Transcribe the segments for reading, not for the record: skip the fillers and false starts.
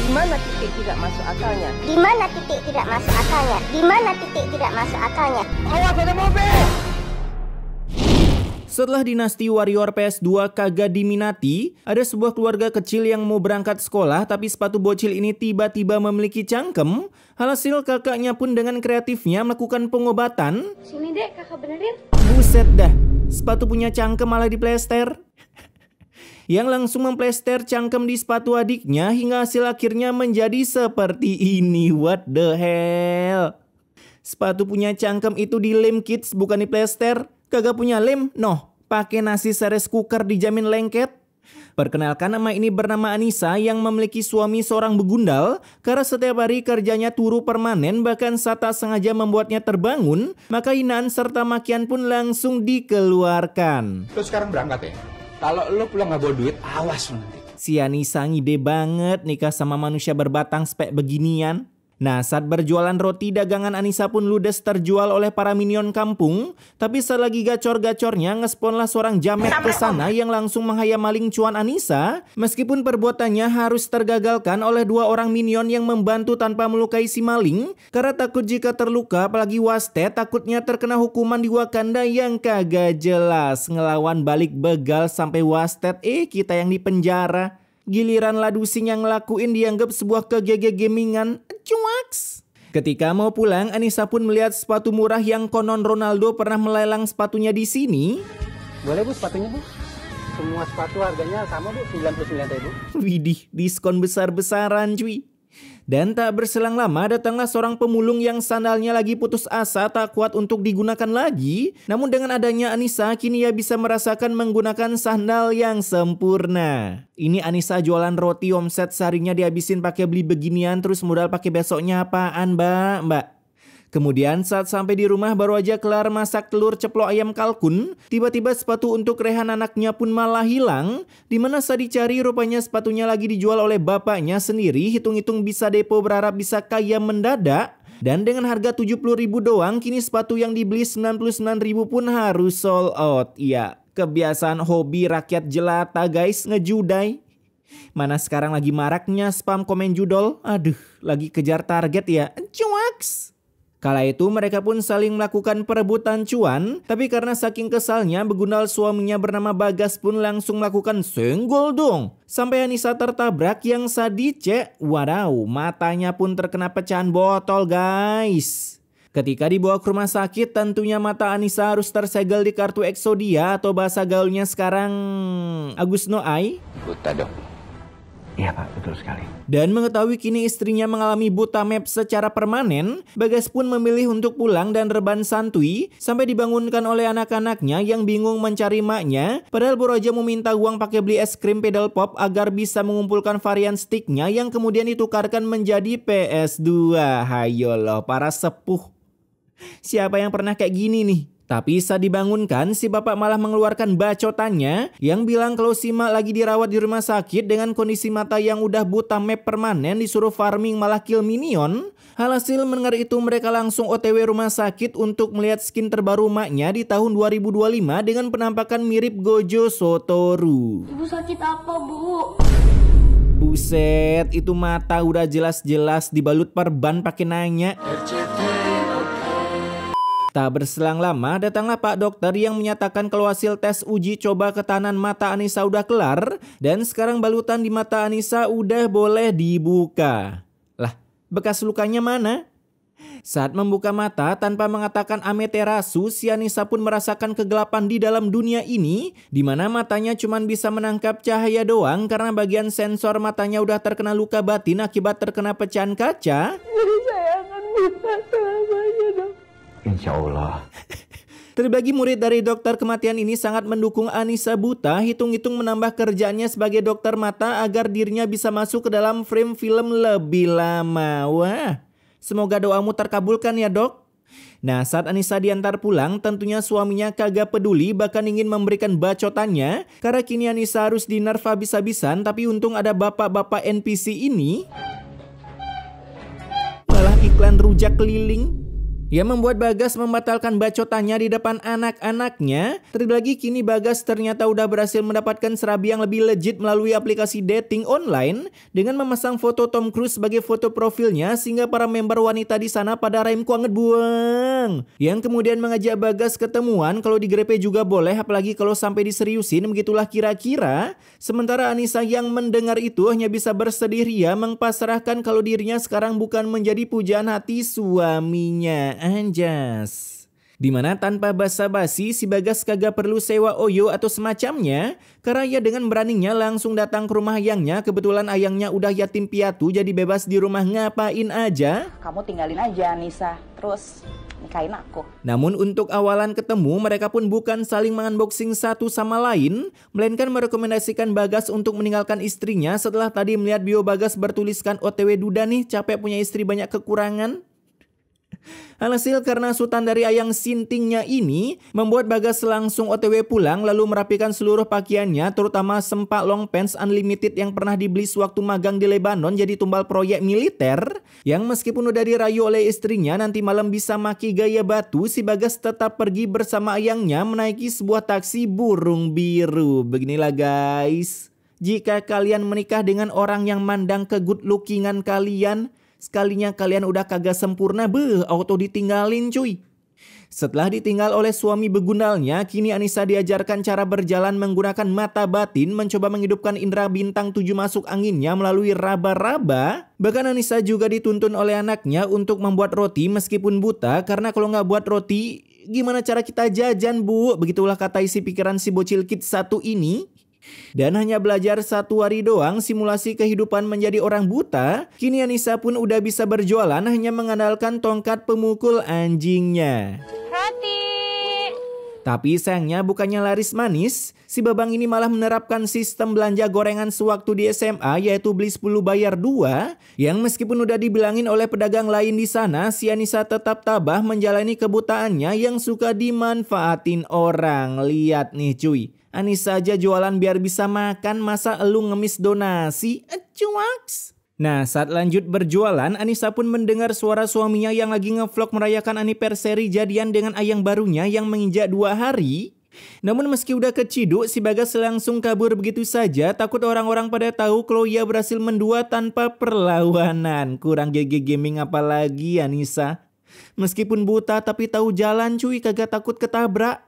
Di mana titik tidak masuk akalnya? Di mana titik tidak masuk akalnya? Di mana titik tidak masuk akalnya? Awas ada mobil! Setelah dinasti Warrior PS2 kagak diminati, ada sebuah keluarga kecil yang mau berangkat sekolah tapi sepatu bocil ini tiba-tiba memiliki cangkem. Alhasil kakaknya pun dengan kreatifnya melakukan pengobatan. Sini dek, kakak benerin. Buset dah, sepatu punya cangkem malah diplester. Yang langsung memplester cangkem di sepatu adiknya hingga hasil akhirnya menjadi seperti ini. What the hell? Sepatu punya cangkem itu dilem kids, bukan diplester. Kagak punya lem? Noh, pakai nasi seres cooker dijamin lengket. Perkenalkan, nama ini bernama Anissa yang memiliki suami seorang begundal. Karena setiap hari kerjanya turu permanen, bahkan saat tak sengaja membuatnya terbangun, maka hinaan serta makian pun langsung dikeluarkan. Lu sekarang berangkat ya? Kalau lu pulang gak bawa duit, awas lu nanti. Si Anissa ngide banget nikah sama manusia berbatang spek beginian. Nah, saat berjualan roti, dagangan Anissa pun ludes terjual oleh para minion kampung. Tapi saat lagi gacor-gacornya, ngesponlah seorang jamet ke sana yang langsung menghayam maling cuan Anissa. Meskipun perbuatannya harus tergagalkan oleh dua orang minion yang membantu tanpa melukai si maling. Karena takut jika terluka, apalagi Wasted, takutnya terkena hukuman di Wakanda yang kagak jelas. Ngelawan balik begal sampai Wasted, kita yang di penjara. Giliran Ladusing yang ngelakuin dianggap sebuah kegege gamingan. Cuaks. Ketika mau pulang, Anissa pun melihat sepatu murah yang konon Ronaldo pernah melelang sepatunya di sini. Boleh bu sepatunya bu? Semua sepatu harganya sama bu, 99.000. Widih, diskon besar-besaran cuy. Dan tak berselang lama datanglah seorang pemulung yang sandalnya lagi putus asa tak kuat untuk digunakan lagi. Namun dengan adanya Anissa, kini ia bisa merasakan menggunakan sandal yang sempurna. Ini Anissa jualan roti, omset seharinya dihabisin pakai beli beginian, terus modal pakai besoknya apaan mbak? Kemudian saat sampai di rumah baru aja kelar masak telur ceplok ayam kalkun, tiba-tiba sepatu untuk Rehan anaknya pun malah hilang. Dimana saat dicari rupanya sepatunya lagi dijual oleh bapaknya sendiri, hitung-hitung bisa depo berharap bisa kaya mendadak. Dan dengan harga 70.000 doang, kini sepatu yang dibeli 99.000 pun harus sold out. Ya, kebiasaan hobi rakyat jelata guys, ngejudai. Mana sekarang lagi maraknya spam komen judol, aduh lagi kejar target ya, cuaks. Kala itu mereka pun saling melakukan perebutan cuan, tapi karena saking kesalnya begundal suaminya bernama Bagas pun langsung melakukan senggol dong. Sampai Anissa tertabrak yang saat dicek, wadaw matanya pun terkena pecahan botol guys. Ketika dibawa ke rumah sakit tentunya mata Anissa harus tersegel di kartu Exodia atau bahasa gaulnya sekarang Agus No Eye. Buta dong. Iya pak, betul sekali. Dan mengetahui kini istrinya mengalami buta map secara permanen, Bagas pun memilih untuk pulang dan rebahan santuy sampai dibangunkan oleh anak-anaknya yang bingung mencari maknya. Padahal baru aja meminta uang pakai beli es krim pedal pop agar bisa mengumpulkan varian sticknya yang kemudian ditukarkan menjadi PS2. Hayo loh para sepuh. Siapa yang pernah kayak gini nih? Tapi saat dibangunkan, si bapak malah mengeluarkan bacotannya yang bilang kalau si mak lagi dirawat di rumah sakit dengan kondisi mata yang udah buta map permanen, disuruh farming malah kill minion. Alhasil mendengar itu mereka langsung OTW rumah sakit untuk melihat skin terbaru maknya di tahun 2025 dengan penampakan mirip Gojo Satoru. Ibu sakit apa bu? Buset, itu mata udah jelas-jelas dibalut perban pakai nanya. Tak berselang lama, datanglah Pak Dokter yang menyatakan kalau hasil tes uji coba ketahanan mata Anissa udah kelar dan sekarang balutan di mata Anissa udah boleh dibuka. Lah, bekas lukanya mana? Saat membuka mata tanpa mengatakan ameterasu, si Anissa pun merasakan kegelapan di dalam dunia ini, di mana matanya cuma bisa menangkap cahaya doang karena bagian sensor matanya udah terkena luka batin akibat terkena pecahan kaca. Jadi saya akan buta selamanya dong. Insya Allah. Terbagi murid dari dokter kematian ini sangat mendukung Anissa buta, hitung-hitung menambah kerjaannya sebagai dokter mata agar dirinya bisa masuk ke dalam frame film lebih lama. Wah, semoga doamu terkabulkan ya dok. Nah, saat Anissa diantar pulang, tentunya suaminya kagak peduli bahkan ingin memberikan bacotannya. Karena kini Anissa harus dinerf habis-habisan, tapi untung ada bapak-bapak NPC ini. Malah iklan rujak keliling. Yang membuat Bagas membatalkan bacotannya di depan anak-anaknya. Terlebih lagi kini Bagas ternyata udah berhasil mendapatkan serabi yang lebih legit melalui aplikasi dating online dengan memasang foto Tom Cruise sebagai foto profilnya sehingga para member wanita di sana pada rem kuanget buang. Yang kemudian mengajak Bagas ketemuan, kalau digrepe juga boleh apalagi kalau sampai diseriusin, begitulah kira-kira. Sementara Anissa yang mendengar itu hanya bisa bersedih ria mengpasrahkan kalau dirinya sekarang bukan menjadi pujaan hati suaminya. Anjas. Dimana tanpa basa-basi si Bagas kagak perlu sewa Oyo atau semacamnya, karena ia dengan beraninya langsung datang ke rumah ayangnya. Kebetulan ayangnya udah yatim piatu jadi bebas di rumah ngapain aja. Kamu tinggalin aja Nisa, terus nikahin aku. Namun untuk awalan ketemu mereka pun bukan saling mengunboxing satu sama lain, melainkan merekomendasikan Bagas untuk meninggalkan istrinya setelah tadi melihat bio Bagas bertuliskan OTW duda nih, capek punya istri banyak kekurangan. Alhasil karena sultan dari ayang sintingnya ini membuat Bagas langsung OTW pulang lalu merapikan seluruh pakaiannya, terutama sempak long pants unlimited yang pernah dibeli sewaktu magang di Lebanon jadi tumbal proyek militer. Yang meskipun udah dirayu oleh istrinya nanti malam bisa maki gaya batu, si Bagas tetap pergi bersama ayangnya menaiki sebuah taksi burung biru. Beginilah guys, jika kalian menikah dengan orang yang mandang ke good lookingan kalian, sekalinya kalian udah kagak sempurna, auto ditinggalin cuy. Setelah ditinggal oleh suami begundalnya, kini Anissa diajarkan cara berjalan menggunakan mata batin, mencoba menghidupkan indera bintang 7 masuk anginnya melalui raba-raba. Bahkan Anissa juga dituntun oleh anaknya untuk membuat roti meskipun buta, karena kalau nggak buat roti, gimana cara kita jajan bu? Begitulah kata isi pikiran si bocil kid satu ini. Dan hanya belajar 1 hari doang simulasi kehidupan menjadi orang buta, kini Anissa pun udah bisa berjualan hanya mengandalkan tongkat pemukul anjingnya. Roti. Tapi sayangnya bukannya laris manis, si Babang ini malah menerapkan sistem belanja gorengan sewaktu di SMA, yaitu beli 10 bayar 2, yang meskipun udah dibilangin oleh pedagang lain di sana, si Anissa tetap tabah menjalani kebutaannya yang suka dimanfaatin orang. Lihat nih cuy, Anissa aja jualan biar bisa makan, masa elu ngemis donasi? Cuaks. Nah, saat lanjut berjualan, Anissa pun mendengar suara suaminya yang lagi ngevlog merayakan anniversary jadian dengan ayang barunya yang menginjak 2 hari. Namun meski udah keciduk, si Bagas langsung kabur begitu saja, takut orang-orang pada tahu kalau ia berhasil mendua tanpa perlawanan. Kurang GG gaming apalagi Anissa. Meskipun buta tapi tahu jalan cuy, kagak takut ketabrak.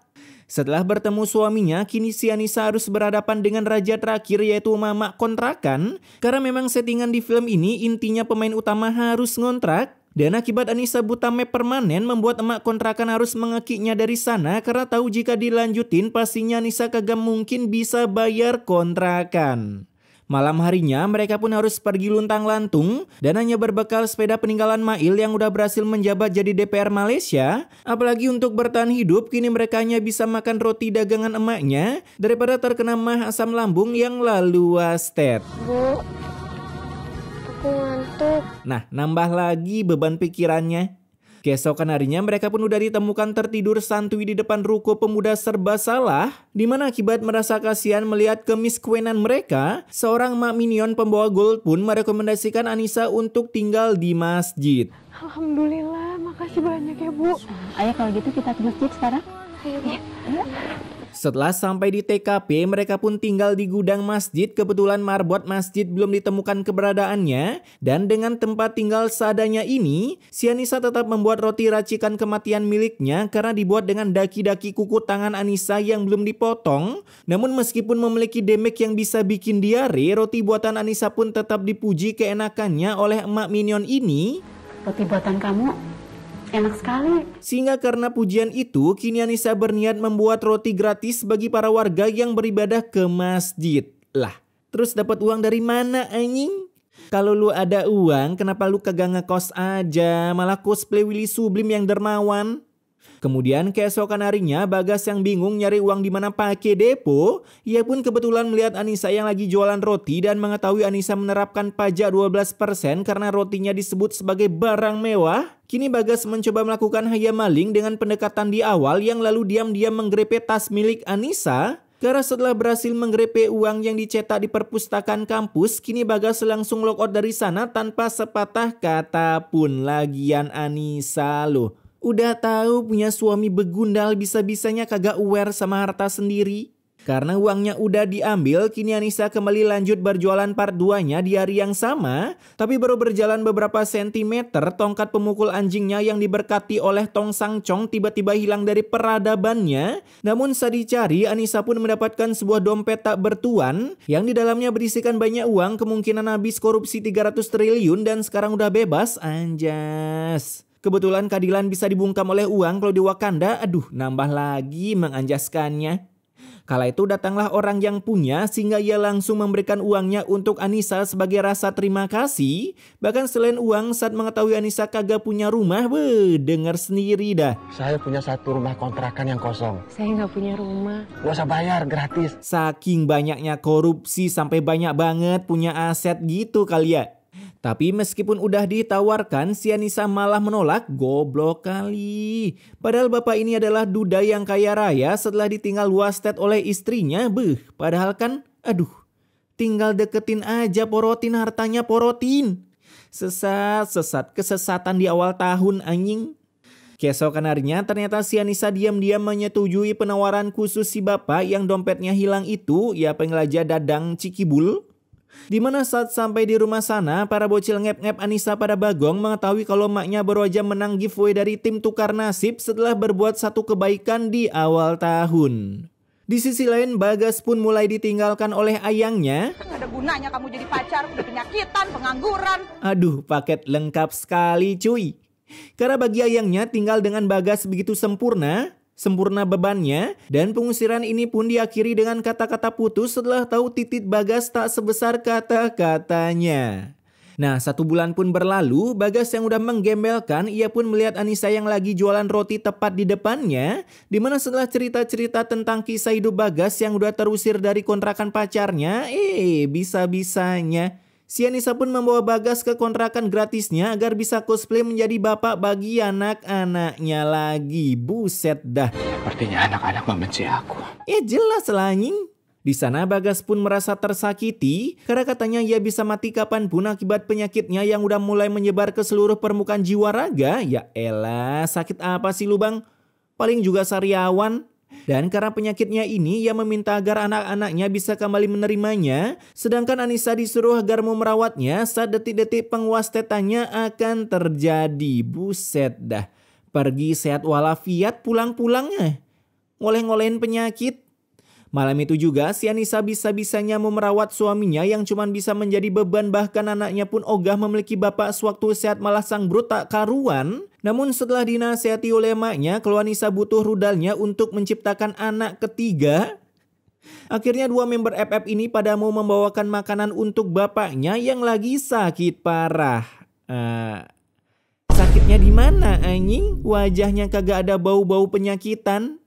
Setelah bertemu suaminya, kini si Anissa harus berhadapan dengan raja terakhir yaitu mama kontrakan. Karena memang settingan di film ini intinya pemain utama harus ngontrak. Dan akibat Anissa buta map permanen membuat emak kontrakan harus mengekiknya dari sana karena tahu jika dilanjutin pastinya Anissa kagak mungkin bisa bayar kontrakan. Malam harinya mereka pun harus pergi luntang-lantung dan hanya berbekal sepeda peninggalan Mail yang udah berhasil menjabat jadi DPR Malaysia. Apalagi untuk bertahan hidup kini mereka hanya bisa makan roti dagangan emaknya daripada terkena mah asam lambung yang lalu wasted. Bu, aku ngantuk. Nah, nambah lagi beban pikirannya. Keesokan harinya mereka pun udah ditemukan tertidur santuy di depan ruko pemuda serba salah, di mana akibat merasa kasihan melihat kemiskinan mereka, seorang mak minion pembawa gold pun merekomendasikan Anissa untuk tinggal di masjid. Alhamdulillah, makasih banyak ya Bu. Ayo kalau gitu kita ke masjid sekarang. Ayo, Bu. Setelah sampai di TKP, mereka pun tinggal di gudang masjid. Kebetulan marbot masjid belum ditemukan keberadaannya. Dan dengan tempat tinggal seadanya ini, si Anissa tetap membuat roti racikan kematian miliknya karena dibuat dengan daki-daki kuku tangan Anissa yang belum dipotong. Namun meskipun memiliki damage yang bisa bikin diare, roti buatan Anissa pun tetap dipuji keenakannya oleh emak minion ini. Roti buatan kamu enak sekali. Sehingga karena pujian itu, kini Anissa berniat membuat roti gratis bagi para warga yang beribadah ke masjid. Lah, terus dapat uang dari mana anjing? Kalau lu ada uang, kenapa lu kagak ngekos aja, malah cosplay Willy Sublim yang dermawan? Kemudian keesokan harinya Bagas yang bingung nyari uang di mana pakai depo, ia pun kebetulan melihat Anissa yang lagi jualan roti dan mengetahui Anissa menerapkan pajak 12% karena rotinya disebut sebagai barang mewah. Kini Bagas mencoba melakukan hayam maling dengan pendekatan di awal yang lalu diam-diam menggrepe tas milik Anissa. Karena setelah berhasil menggrepe uang yang dicetak di perpustakaan kampus, kini Bagas langsung logout dari sana tanpa sepatah kata pun. Lagian Anissa loh, Udah tahu punya suami begundal bisa-bisanya kagak aware sama harta sendiri. Karena uangnya udah diambil, kini Anissa kembali lanjut berjualan part 2-nya di hari yang sama. Tapi baru berjalan beberapa sentimeter, tongkat pemukul anjingnya yang diberkati oleh Tong Sang Chong tiba-tiba hilang dari peradabannya. Namun saat dicari, Anissa pun mendapatkan sebuah dompet tak bertuan yang di dalamnya berisikan banyak uang, kemungkinan habis korupsi 300 triliun dan sekarang udah bebas. Anjas. Kebetulan keadilan bisa dibungkam oleh uang kalau di Wakanda. Aduh, nambah lagi menganjaskannya. Kala itu datanglah orang yang punya sehingga ia langsung memberikan uangnya untuk Anissa sebagai rasa terima kasih. Bahkan selain uang, saat mengetahui Anissa kagak punya rumah, denger sendiri dah. Saya punya 1 rumah kontrakan yang kosong. Saya nggak punya rumah. Gak usah bayar, gratis. Saking banyaknya korupsi sampai banyak banget punya aset gitu kali ya. Tapi meskipun udah ditawarkan, si Anissa malah menolak. Goblok kali. Padahal bapak ini adalah duda yang kaya raya setelah ditinggal wasted oleh istrinya. Padahal kan, aduh, tinggal deketin aja porotin hartanya porotin. Sesat, kesesatan di awal tahun anjing. Keesokan harinya ternyata si Anissa diam-diam menyetujui penawaran khusus si bapak yang dompetnya hilang itu, ya pengelajah Dadang Cikibul. Dimana saat sampai di rumah sana, para bocil ngep-ngep Anissa pada Bagong mengetahui kalau maknya baru aja menang giveaway dari tim tukar nasib setelah berbuat satu kebaikan di awal tahun. Di sisi lain, Bagas pun mulai ditinggalkan oleh ayangnya. Gak ada gunanya kamu jadi pacar, udah penyakitan, pengangguran. Aduh, paket lengkap sekali cuy. Karena bagi ayangnya tinggal dengan Bagas begitu sempurna bebannya, dan pengusiran ini pun diakhiri dengan kata-kata putus setelah tahu titik Bagas tak sebesar kata-katanya. Nah, 1 bulan pun berlalu, Bagas yang udah menggembelkan, ia pun melihat Anissa yang lagi jualan roti tepat di depannya, dimana setelah cerita-cerita tentang kisah hidup Bagas yang udah terusir dari kontrakan pacarnya, bisa-bisanya si Anissa pun membawa Bagas ke kontrakan gratisnya agar bisa cosplay menjadi bapak bagi anak-anaknya lagi. Buset dah. Sepertinya anak-anak membenci aku. Jelas lah anjing. Di sana Bagas pun merasa tersakiti karena katanya ia bisa mati kapanpun akibat penyakitnya yang udah mulai menyebar ke seluruh permukaan jiwa raga. Ya elah, sakit apa sih lu bang? Paling juga sariawan. Dan karena penyakitnya ini, ia meminta agar anak-anaknya bisa kembali menerimanya. Sedangkan Anissa disuruh agar mau merawatnya saat detik-detik penguastetannya akan terjadi. Buset dah. Pergi sehat walafiat, pulang-pulangnya ngoleh-ngolehin penyakit. Malam itu juga si Anissa bisa-bisanya memerawat suaminya yang cuma bisa menjadi beban, bahkan anaknya pun ogah memiliki bapak sewaktu sehat malah sang bro tak karuan. Namun setelah dinasihati oleh emaknya kalau Anissa butuh rudalnya untuk menciptakan anak ketiga, akhirnya 2 member FF ini pada mau membawakan makanan untuk bapaknya yang lagi sakit parah. Sakitnya di mana anjing? Wajahnya kagak ada bau-bau penyakitan.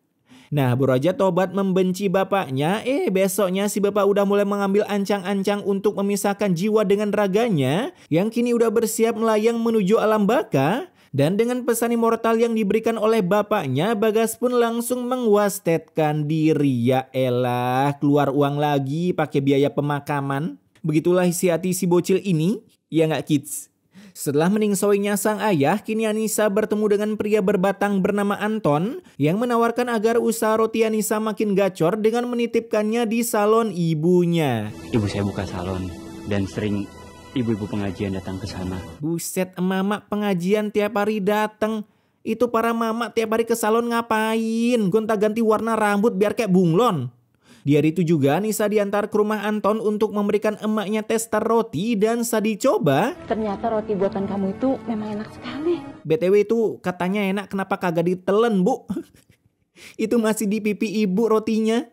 Nah, baru aja tobat membenci bapaknya, besoknya si bapak udah mulai mengambil ancang-ancang untuk memisahkan jiwa dengan raganya yang kini udah bersiap melayang menuju alam baka. Dan dengan pesan immortal yang diberikan oleh bapaknya, Bagas pun langsung mengwastetkan diri. Ya elah, keluar uang lagi pakai biaya pemakaman. Begitulah isi hati si bocil ini, ya nggak kids? Setelah meningsoinya sang ayah, kini Anissa bertemu dengan pria berbatang bernama Anton yang menawarkan agar usaha roti Anissa makin gacor dengan menitipkannya di salon ibunya. Ibu saya buka salon dan sering ibu-ibu pengajian datang ke sana. Buset, mama pengajian tiap hari datang. Itu para mama tiap hari ke salon ngapain? Gonta-ganti warna rambut biar kayak bunglon. Di hari itu juga Anissa diantar ke rumah Anton untuk memberikan emaknya tester roti dan saat dicoba, Ternyata roti buatan kamu itu memang enak sekali. BTW itu katanya enak, kenapa kagak ditelen bu? Itu masih di pipi ibu rotinya.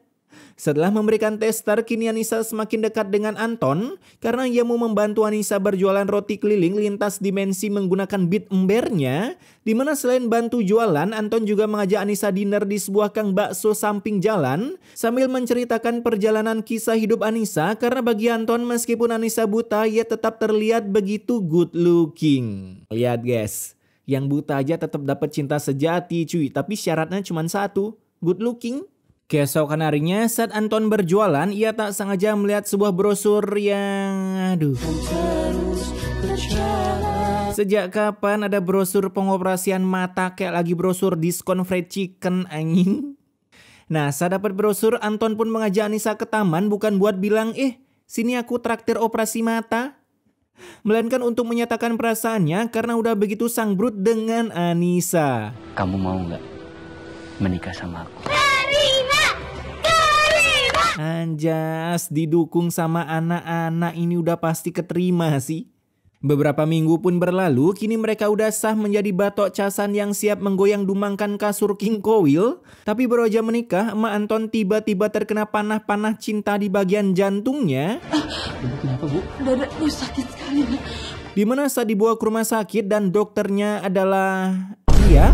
Setelah memberikan tester, kini Anissa semakin dekat dengan Anton karena ia mau membantu Anissa berjualan roti keliling lintas dimensi menggunakan bit embernya. Dimana selain bantu jualan, Anton juga mengajak Anissa dinner di sebuah kang bakso samping jalan sambil menceritakan perjalanan kisah hidup Anissa karena bagi Anton meskipun Anissa buta, ia tetap terlihat begitu good looking. Lihat guys, yang buta aja tetap dapat cinta sejati cuy, tapi syaratnya cuma satu, good looking. Keesokan harinya saat Anton berjualan, ia tak sengaja melihat sebuah brosur yang Sejak kapan ada brosur pengoperasian mata kayak lagi brosur diskon fried chicken anjing? Nah, saat dapat brosur, Anton pun mengajak Anissa ke taman bukan buat bilang, sini aku traktir operasi mata. Melainkan untuk menyatakan perasaannya karena udah begitu sangbrut dengan Anissa. Kamu mau nggak menikah sama aku? Anjas, didukung sama anak-anak ini udah pasti keterima sih. Beberapa minggu pun berlalu, kini mereka udah sah menjadi batok casan yang siap menggoyang dumangkan kasur King Kowil. Tapi baru aja menikah, emak Anton tiba-tiba terkena panah-panah cinta di bagian jantungnya. Ibu kenapa, Bu? Dadaku sakit sekali. Dimana saat dibawa ke rumah sakit dan dokternya adalah dia.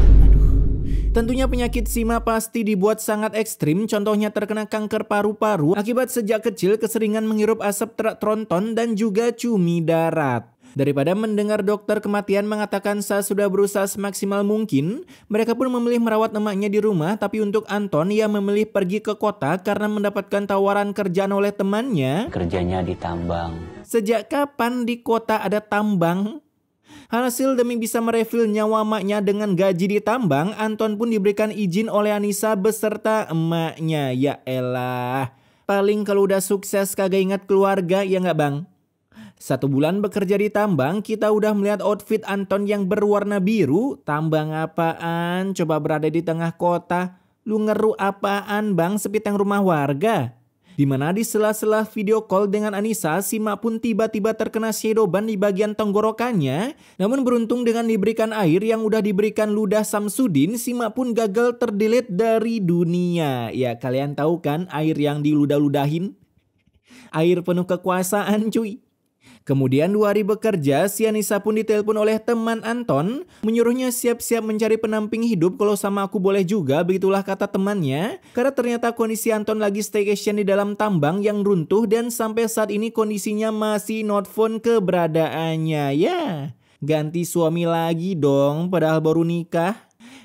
Tentunya penyakit Sima pasti dibuat sangat ekstrim, contohnya terkena kanker paru-paru akibat sejak kecil keseringan menghirup asap truk tronton dan juga cumi darat. Daripada mendengar dokter kematian mengatakan saya sudah berusaha semaksimal mungkin, mereka pun memilih merawat emaknya di rumah, tapi untuk Anton ia memilih pergi ke kota karena mendapatkan tawaran kerjaan oleh temannya. Kerjanya di tambang. Sejak kapan di kota ada tambang? Hasil demi bisa merefill nyawa emaknya dengan gaji di tambang, Anton pun diberikan izin oleh Anissa beserta emaknya. Ya elah, paling kalau udah sukses kagak ingat keluarga ya nggak bang? 1 bulan bekerja di tambang, kita udah melihat outfit Anton yang berwarna biru. Tambang apaan? Coba berada di tengah kota. Lu ngeru apaan bang? Sepiteng rumah warga. Dimana di sela-sela video call dengan Anissa, Sima pun tiba-tiba terkena shadow ban di bagian tenggorokannya. Namun beruntung dengan diberikan air yang udah diberikan ludah Samsudin, Sima pun gagal terdelete dari dunia. Ya kalian tahu kan air yang diludah-ludahin? Air penuh kekuasaan cuy. Kemudian 2 hari bekerja, si Anissa pun ditelepon oleh teman Anton, menyuruhnya siap-siap mencari penamping hidup kalau sama aku boleh juga, begitulah kata temannya. Karena ternyata kondisi Anton lagi staycation di dalam tambang yang runtuh dan sampai saat ini kondisinya masih not found keberadaannya. Ya, ganti suami lagi dong, padahal baru nikah.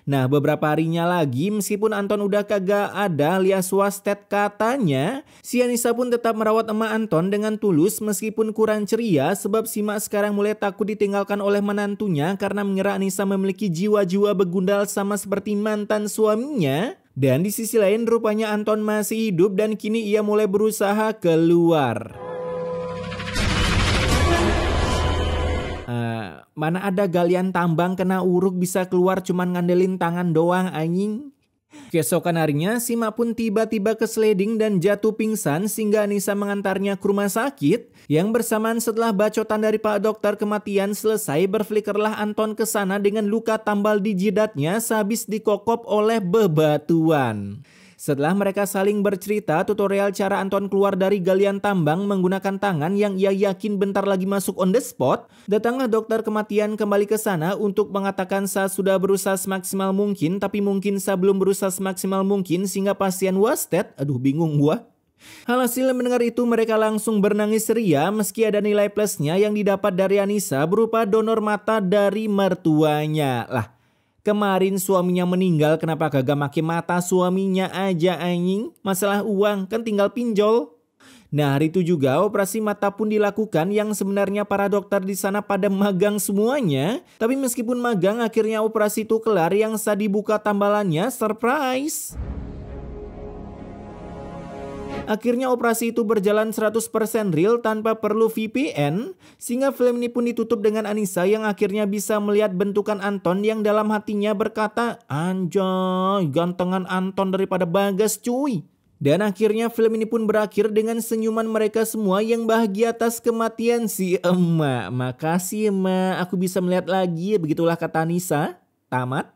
Nah, beberapa harinya lagi, meskipun Anton udah kagak ada alias wasted katanya, si Anissa pun tetap merawat emak Anton dengan tulus meskipun kurang ceria sebab si mak sekarang mulai takut ditinggalkan oleh menantunya karena mengira Anissa memiliki jiwa-jiwa begundal sama seperti mantan suaminya. Dan di sisi lain rupanya Anton masih hidup dan kini ia mulai berusaha keluar. Mana ada galian tambang kena uruk bisa keluar cuman ngandelin tangan doang anjing. Keesokan harinya Sima pun tiba-tiba kesliding dan jatuh pingsan sehingga Anissa mengantarnya ke rumah sakit. Yang bersamaan setelah bacotan dari Pak Dokter kematian selesai, berflikerlah Anton ke sana dengan luka tambal di jidatnya sehabis dikokop oleh bebatuan. Setelah mereka saling bercerita tutorial cara Anton keluar dari galian tambang menggunakan tangan yang ia yakin bentar lagi masuk on the spot, datanglah dokter kematian kembali ke sana untuk mengatakan saya sudah berusaha semaksimal mungkin tapi mungkin saya belum berusaha semaksimal mungkin sehingga pasien wasted. Aduh bingung gua. Alhasil mendengar itu mereka langsung bernangis ceria meski ada nilai plusnya yang didapat dari Anissa berupa donor mata dari mertuanya. Lah, kemarin suaminya meninggal kenapa kagak make mata suaminya aja anjing? Masalah uang kan tinggal pinjol. Nah hari itu juga operasi mata pun dilakukan yang sebenarnya para dokter di sana pada magang semuanya. Tapi meskipun magang akhirnya operasi itu kelar yang saat dibuka tambalannya surprise. Akhirnya operasi itu berjalan 100% real tanpa perlu VPN, sehingga film ini pun ditutup dengan Anissa yang akhirnya bisa melihat bentukan Anton yang dalam hatinya berkata, anjay gantengan Anton daripada Bagas cuy. Dan akhirnya film ini pun berakhir dengan senyuman mereka semua yang bahagia atas kematian si emak. Makasih emak, aku bisa melihat lagi, begitulah kata Anissa. Tamat.